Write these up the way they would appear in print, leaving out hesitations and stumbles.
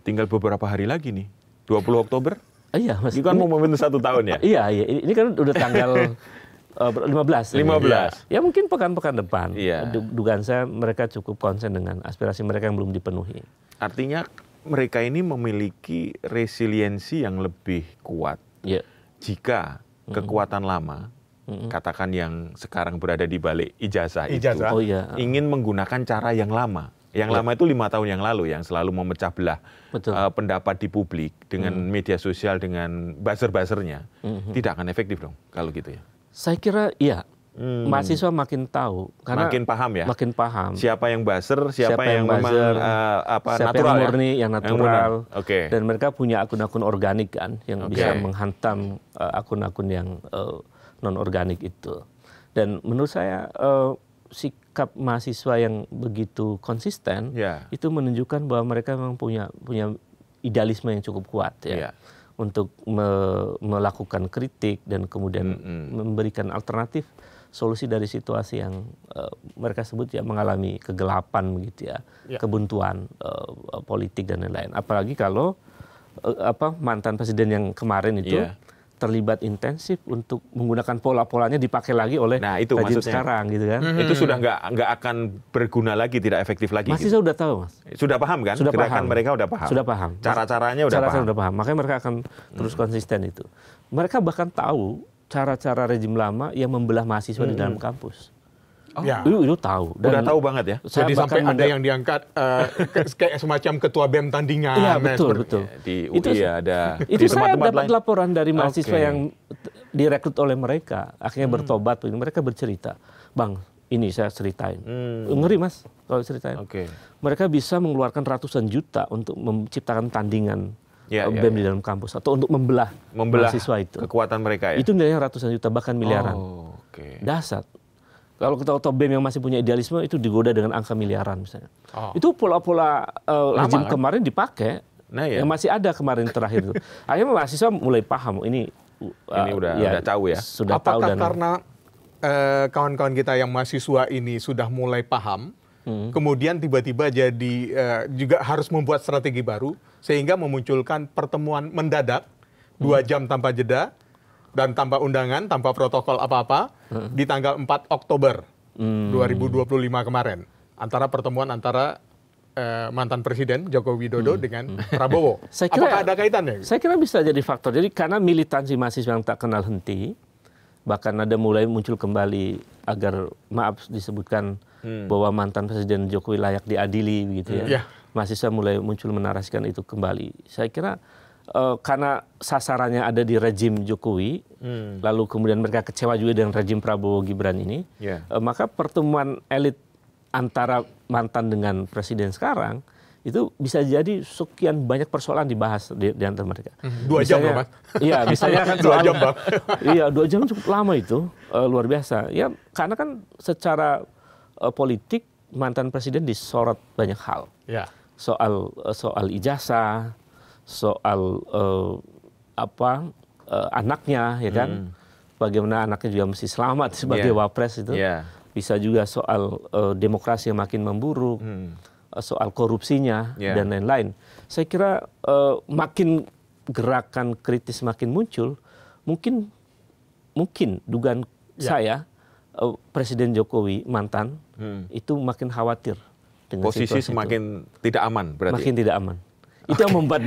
tinggal beberapa hari lagi nih, 20 Oktober. Iya, Mas. Ini kan mau momentum 1 tahun ya? Iya. Ini kan udah tanggal 15. 15. Ya mungkin pekan-pekan depan. Iya. Dugaan saya mereka cukup konsen dengan aspirasi mereka yang belum dipenuhi. Artinya mereka ini memiliki resiliensi yang lebih kuat. Iya. Jika kekuatan lama, katakan yang sekarang berada di balik ijazah itu, Ijazah. ingin menggunakan cara yang lama. Yang lama itu 5 tahun yang lalu, yang selalu memecah belah pendapat di publik dengan media sosial, dengan buzzer-buzzernya, tidak akan efektif dong kalau gitu ya. Saya kira iya. Mahasiswa makin tahu, karena makin paham ya. Makin paham. Siapa yang buzzer, siapa yang memang siapa natural yang murni, ya? yang natural. Oke. Dan mereka punya akun-akun organik kan, yang bisa menghantam akun-akun yang non organik itu. Dan menurut saya sikap mahasiswa yang begitu konsisten itu menunjukkan bahwa mereka memang punya idealisme yang cukup kuat ya. Untuk melakukan kritik dan kemudian memberikan alternatif solusi dari situasi yang mereka sebut ya mengalami kegelapan begitu ya, kebuntuan politik dan lain-lain. Apalagi kalau mantan presiden yang kemarin itu terlibat intensif untuk menggunakan pola-polanya dipakai lagi oleh rejim sekarang gitu kan. Itu sudah nggak akan berguna lagi, tidak efektif lagi. Mahasiswa sudah tahu, Mas. Sudah paham kan? Sudah Gerakan paham. mereka udah paham. Sudah paham. Cara-caranya udah paham. Makanya mereka akan terus konsisten itu. Mereka bahkan tahu cara-cara rejim lama yang membelah mahasiswa di dalam kampus. Itu tahu. Udah tahu banget ya. Jadi sampai ada yang diangkat kayak semacam ketua BEM tandingan. Iya, betul. Di UI ada. Itu saya dapat laporan dari mahasiswa yang direkrut oleh mereka. Akhirnya bertobat. Mereka bercerita. Bang, ini saya ceritain. Ngeri, Mas, kalau ceritain. Mereka bisa mengeluarkan ratusan juta untuk menciptakan tandingan BEM di dalam kampus. Atau untuk membelah mahasiswa itu. Kekuatan mereka ya? Itu nilainya ratusan juta, bahkan miliaran. Dahsyat. Kalau ketua BEM yang masih punya idealisme itu digoda dengan angka miliaran misalnya. Itu pola-pola rejim kemarin dipakai, yang masih ada kemarin terakhir itu. Akhirnya mahasiswa mulai paham ini udah tahu ya. Sudah Apakah tahu dan karena kawan-kawan kita yang mahasiswa ini sudah mulai paham, kemudian tiba-tiba jadi juga harus membuat strategi baru sehingga memunculkan pertemuan mendadak 2 jam tanpa jeda dan tanpa undangan, tanpa protokol apa-apa, di tanggal 4 Oktober 2025 kemarin. Pertemuan antara mantan Presiden Joko Widodo dengan Prabowo. Apakah ada kaitannya? Saya kira bisa jadi faktor. Jadi karena militansi mahasiswa yang tak kenal henti, bahkan ada mulai muncul kembali agar, maaf disebutkan, bahwa mantan Presiden Jokowi layak diadili, begitu ya. Mahasiswa mulai muncul menarasikan itu kembali. Saya kira karena sasarannya ada di rejim Jokowi, lalu kemudian mereka kecewa juga dengan rejim Prabowo Gibran ini, maka pertemuan elit antara mantan dengan presiden sekarang itu bisa jadi sekian banyak persoalan dibahas di antara mereka. 2 jam loh, Mas. Iya, misalnya kan soal 2 jam, Bang. Iya, 2 jam cukup lama itu, luar biasa. Ya, karena kan secara politik mantan presiden disorot banyak hal. Soal ijazah, soal anaknya, ya kan, bagaimana anaknya juga mesti selamat sebagai wapres itu, bisa juga soal demokrasi yang makin memburuk, soal korupsinya dan lain-lain. Saya kira makin gerakan kritis makin muncul, mungkin dugaan saya Presiden Jokowi mantan itu makin khawatir dengan posisi situasi semakin itu. Tidak aman berarti. Makin tidak aman. Itu yang membuat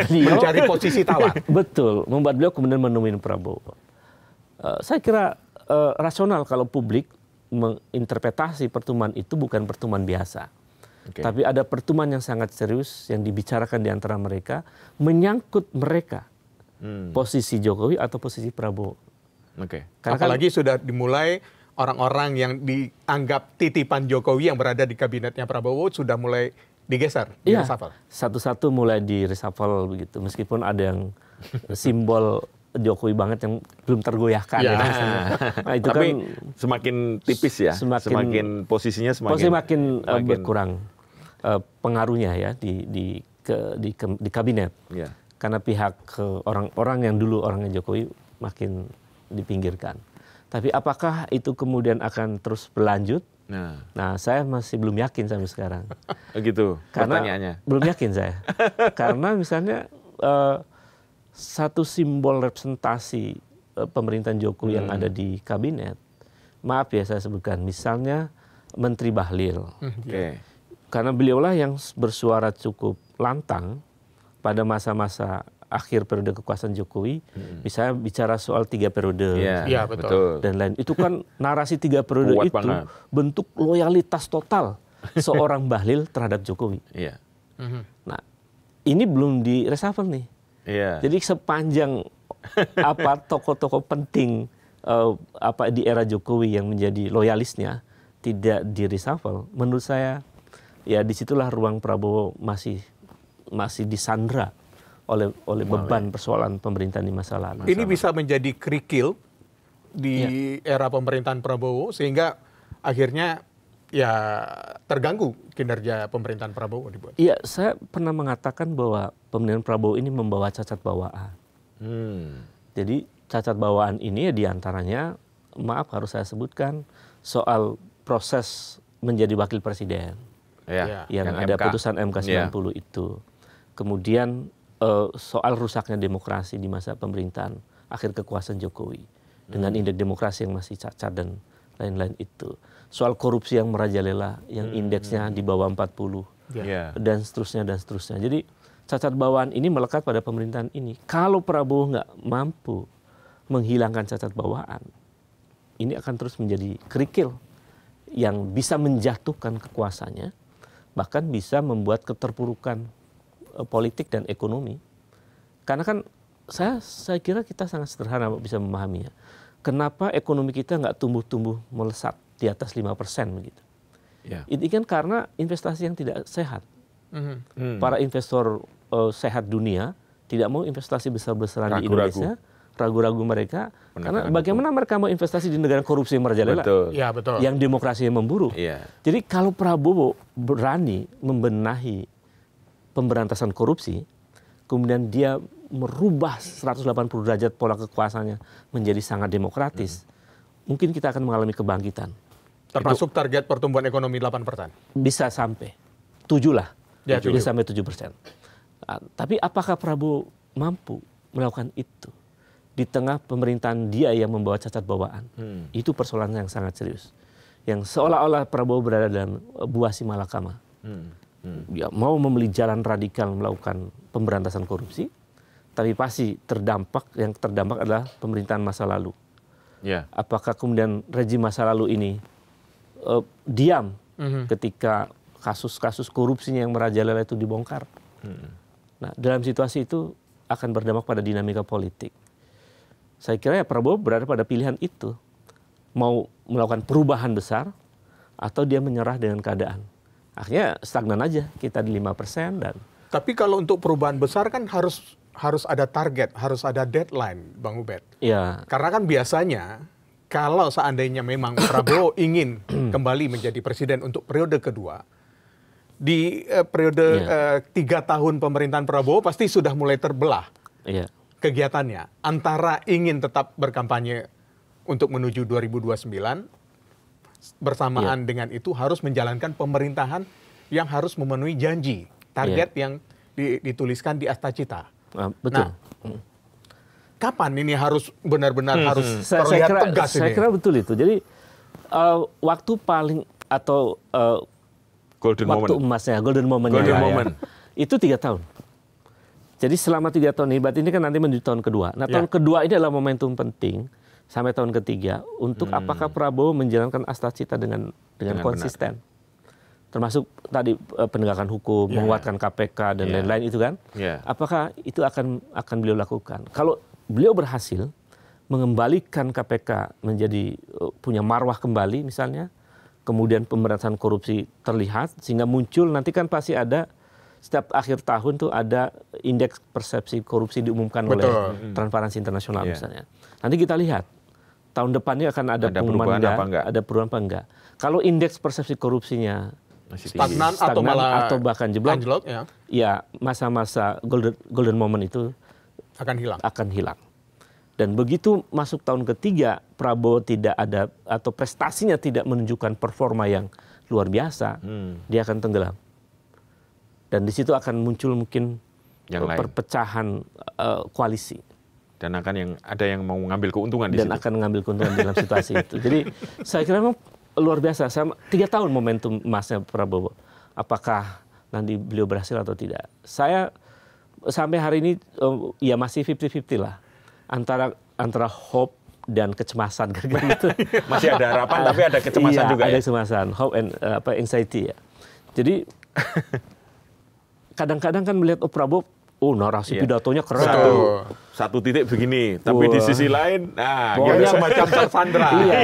beliau mencari posisi tawar. Betul, membuat beliau kemudian menemui Prabowo. Saya kira rasional kalau publik menginterpretasi pertemuan itu bukan pertemuan biasa. Tapi ada pertemuan yang sangat serius yang dibicarakan di antara mereka, menyangkut mereka, posisi Jokowi atau posisi Prabowo. Apalagi sudah dimulai orang-orang yang dianggap titipan Jokowi yang berada di kabinetnya Prabowo sudah mulai digeser, reshuffle. Satu-satu mulai di reshuffle begitu. Meskipun ada yang simbol Jokowi banget yang belum tergoyahkan. Nah, itu tapi kan semakin tipis ya, semakin posisinya semakin berkurang pengaruhnya ya di kabinet. Karena pihak orang-orang yang dulu orangnya Jokowi makin dipinggirkan. Tapi apakah itu kemudian akan terus berlanjut? Nah, saya masih belum yakin sampai sekarang. Begitu pertanyaannya. Belum yakin saya. Karena misalnya satu simbol representasi pemerintahan Jokowi yang ada di kabinet, maaf ya saya sebutkan, misalnya Menteri Bahlil. Karena beliaulah yang bersuara cukup lantang pada masa-masa akhir periode kekuasaan Jokowi, misalnya bicara soal 3 periode, betul. dan lain. Itu kan narasi 3 periode Kuat itu banget. bentuk loyalitas total seorang Bahlil terhadap Jokowi. Nah, ini belum di reshuffle nih. Jadi sepanjang tokoh-tokoh penting di era Jokowi yang menjadi loyalisnya tidak di reshuffle, menurut saya ya disitulah ruang Prabowo masih disandra oleh beban persoalan pemerintahan di masa lalu. Ini bisa menjadi kerikil di era pemerintahan Prabowo sehingga akhirnya ya terganggu kinerja pemerintahan Prabowo dibuat. Iya, saya pernah mengatakan bahwa pemerintahan Prabowo ini membawa cacat bawaan. Jadi cacat bawaan ini ya diantaranya, maaf harus saya sebutkan, soal proses menjadi wakil presiden. Yang ada MK. Putusan MK 90 itu. Kemudian soal rusaknya demokrasi di masa pemerintahan akhir kekuasaan Jokowi. Dengan indeks demokrasi yang masih cacat dan lain-lain itu. Soal korupsi yang merajalela, yang indeksnya di bawah 40. Dan seterusnya, dan seterusnya. Jadi cacat bawaan ini melekat pada pemerintahan ini. Kalau Prabowo nggak mampu menghilangkan cacat bawaan, ini akan terus menjadi kerikil yang bisa menjatuhkan kekuasaannya, bahkan bisa membuat keterpurukan politik dan ekonomi. Karena kan saya kira kita sangat sederhana bisa memahaminya. Kenapa ekonomi kita nggak tumbuh-tumbuh melesat di atas 5% begitu? Itu kan karena investasi yang tidak sehat. Para investor sehat dunia tidak mau investasi besar-besaran di Indonesia, ragu-ragu mereka, karena bagaimana mereka mau investasi di negara korupsi yang merajalela, yang demokrasinya memburuk. Jadi kalau Prabowo berani membenahi pemberantasan korupsi, kemudian dia merubah 180 derajat pola kekuasaannya menjadi sangat demokratis, mungkin kita akan mengalami kebangkitan. Termasuk target pertumbuhan ekonomi 8%? Bisa sampai 7 lah, bisa sampai 7%. Tapi apakah Prabowo mampu melakukan itu di tengah pemerintahan dia yang membawa cacat bawaan? Itu persoalan yang sangat serius. Yang seolah-olah Prabowo berada dalam buah si malakama. Dia mau memilih jalan radikal melakukan pemberantasan korupsi, tapi pasti yang terdampak adalah pemerintahan masa lalu. Apakah kemudian rejim masa lalu ini diam ketika kasus-kasus korupsinya yang merajalela itu dibongkar? Nah, dalam situasi itu akan berdampak pada dinamika politik. Saya kira ya Prabowo berada pada pilihan itu. Mau melakukan perubahan besar atau dia menyerah dengan keadaan. Akhirnya stagnan aja, kita di 5% dan... Tapi kalau untuk perubahan besar kan harus ada target, harus ada deadline, Bang Ubed. Karena kan biasanya kalau seandainya memang Prabowo ingin kembali menjadi presiden untuk periode kedua, di periode 3 tahun pemerintahan Prabowo pasti sudah mulai terbelah kegiatannya. Antara ingin tetap berkampanye untuk menuju 2029, bersamaan dengan itu harus menjalankan pemerintahan yang harus memenuhi janji, target yang dituliskan di Akta Cita. Betul. Nah, kapan ini harus benar-benar harus terlihat tegas ini? Saya kira betul itu. Jadi waktu paling atau waktu emasnya, golden moment. Itu 3 tahun. Jadi selama 3 tahun hebat ini kan nanti menuju tahun kedua. Nah, tahun kedua ini adalah momentum penting sampai tahun ketiga untuk apakah Prabowo menjalankan Akta Cita dengan konsisten. Benar. Termasuk tadi penegakan hukum, menguatkan KPK dan lain-lain itu kan. Apakah itu akan beliau lakukan? Kalau beliau berhasil mengembalikan KPK menjadi punya marwah kembali misalnya, kemudian pemberantasan korupsi terlihat sehingga muncul nanti kan pasti ada setiap akhir tahun tuh ada indeks persepsi korupsi diumumkan oleh Transparansi Internasional misalnya. Nanti kita lihat tahun depannya akan ada pengumuman ada perubahan apa enggak. Kalau indeks persepsi korupsinya stagnan atau malah atau bahkan jeblok, ya masa-masa golden moment itu akan hilang. Dan begitu masuk tahun ketiga, Prabowo tidak ada atau prestasinya tidak menunjukkan performa yang luar biasa, dia akan tenggelam. Dan di situ akan muncul mungkin perpecahan koalisi. Dan akan ada yang mau mengambil keuntungan di situ. Dan akan mengambil keuntungan dalam situasi itu. Jadi saya kira memang luar biasa. 3 tahun momentum emasnya Prabowo. Apakah nanti beliau berhasil atau tidak? Saya sampai hari ini ya masih 50-50 lah. Antara hope dan kecemasan gitu. Masih ada harapan tapi ada kecemasan iya, juga ada ya. kecemasan, hope and anxiety ya. Jadi kadang-kadang kan melihat Prabowo, narasi pidatonya keren. Satu titik begini, tapi di sisi lain, pokoknya semacam tersandra. Iya.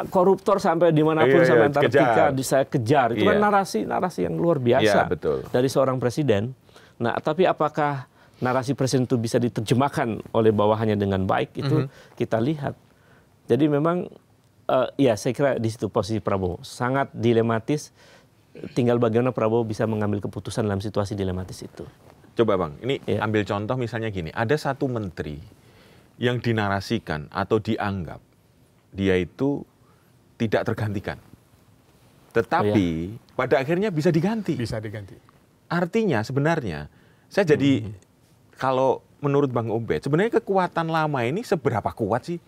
Koruptor sampai dimanapun, sampai Antartika saya kejar. Itu kan narasi yang luar biasa dari seorang presiden. Nah, tapi apakah narasi presiden itu bisa diterjemahkan oleh bawahannya dengan baik, itu kita lihat. Jadi memang ya saya kira di situ posisi Prabowo sangat dilematis. Tinggal bagaimana Prabowo bisa mengambil keputusan dalam situasi dilematis itu. Coba Bang, ini ambil contoh misalnya gini, ada satu menteri yang dinarasikan atau dianggap dia itu tidak tergantikan. Tetapi pada akhirnya bisa diganti. Bisa diganti. Artinya sebenarnya saya jadi kalau menurut Bang Ubed, sebenarnya kekuatan lama ini seberapa kuat sih?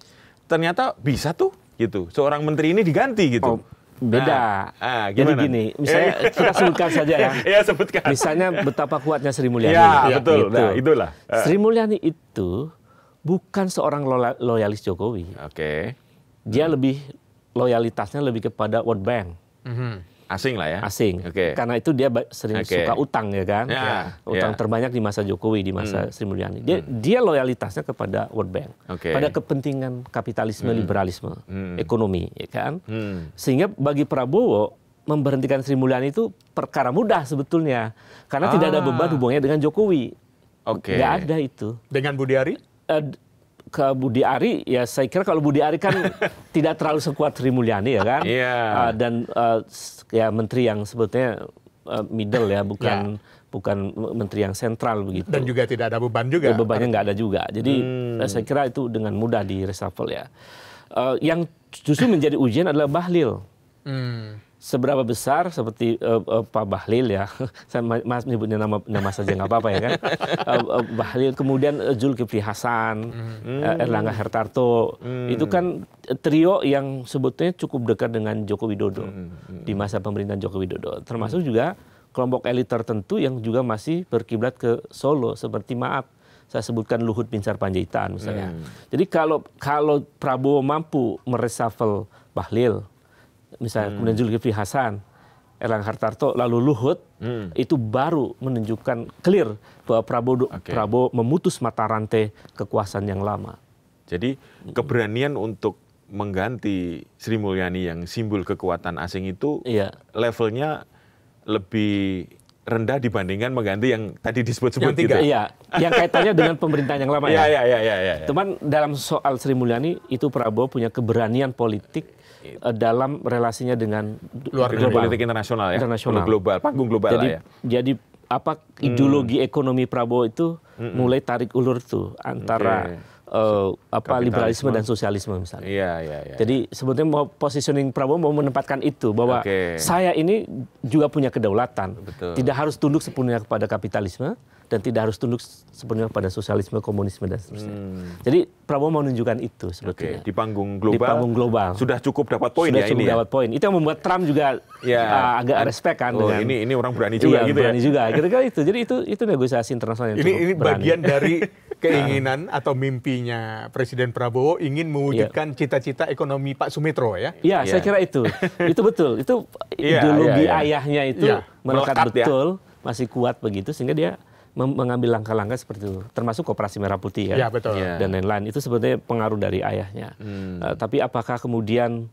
Ternyata bisa tuh gitu. Seorang menteri ini diganti gitu. Beda. Jadi gini, misalnya kita sebutkan saja ya. Iya, sebutkan. Misalnya betapa kuatnya Sri Mulyani. Ya, betul. Gitu. Nah, itulah. Sri Mulyani itu bukan seorang loyalis Jokowi. Oke. Dia lebih loyalitasnya lebih kepada World Bank. Asing lah ya. Asing. Karena itu dia sering suka utang ya kan. Utang terbanyak di masa Jokowi, di masa Sri Mulyani. Dia loyalitasnya kepada World Bank. Pada kepentingan kapitalisme, liberalisme, ekonomi ya kan. Sehingga bagi Prabowo memberhentikan Sri Mulyani itu perkara mudah sebetulnya. Karena tidak ada beban hubungannya dengan Jokowi. Nggak ada itu. Dengan Budi Ari? Ke Budi Ari, ya saya kira kalau Budi Ari kan tidak terlalu sekuat Sri Mulyani ya kan. Dan ya menteri yang sebetulnya middle ya, bukan menteri yang sentral begitu. Dan juga tidak ada beban juga. Bebannya nggak ada juga. Jadi saya kira itu dengan mudah di reshuffle ya. Yang justru menjadi ujian adalah Bahlil. Seberapa besar seperti Pak Bahlil ya, saya menyebutnya nama saja nggak apa-apa ya kan. Bahlil, kemudian Zulkifli Hasan, Erlangga Hartarto, itu kan trio yang sebetulnya cukup dekat dengan Joko Widodo di masa pemerintahan Joko Widodo. Termasuk juga kelompok elit tertentu yang juga masih berkiblat ke Solo, seperti saya sebutkan Luhut Binsar Panjaitan misalnya. Jadi kalau Prabowo mampu mereshuffle Bahlil, misalnya kemudian Zulkifli Hasan, Erlangga Hartarto, lalu Luhut, itu baru menunjukkan clear bahwa Prabowo memutus mata rantai kekuasaan yang lama. Jadi keberanian untuk mengganti Sri Mulyani yang simbol kekuatan asing itu levelnya lebih rendah dibandingkan mengganti yang tadi disebut-sebut gitu. Iya, yang kaitannya dengan pemerintahan yang lama ya. Iya. Teman, dalam soal Sri Mulyani itu Prabowo punya keberanian politik dalam relasinya dengan politik internasional ya, global, panggung global lah ya. Jadi apa ideologi ekonomi Prabowo itu mulai tarik ulur tuh antara liberalisme dan sosialisme misalnya. Iya. Jadi sebetulnya mau positioning Prabowo mau menempatkan itu bahwa saya ini juga punya kedaulatan, tidak harus tunduk sepenuhnya kepada kapitalisme dan tidak harus tunduk sepenuhnya pada sosialisme, komunisme dan seterusnya. Jadi Prabowo mau menunjukkan itu sebetulnya. Di panggung global. Sudah cukup dapat poin ya ini. Dapat poin. Itu yang membuat Trump juga agak respect kan. Ini orang berani juga gitu berani juga. Kira-kira itu. Jadi itu negosiasi internasional yang ini bagian dari keinginan atau mimpinya Presiden Prabowo ingin mewujudkan cita-cita ekonomi Pak Sumitro ya. Iya, saya kira itu. Itu betul. Itu ideologi ayahnya itu melekat betul, masih kuat begitu sehingga dia mengambil langkah-langkah seperti itu, termasuk Koperasi Merah Putih ya, betul. Dan lain-lain itu sebetulnya pengaruh dari ayahnya. Tapi apakah kemudian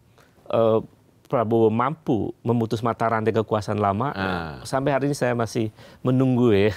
Prabowo mampu memutus mata rantai kekuasaan lama? Sampai hari ini saya masih menunggu ya.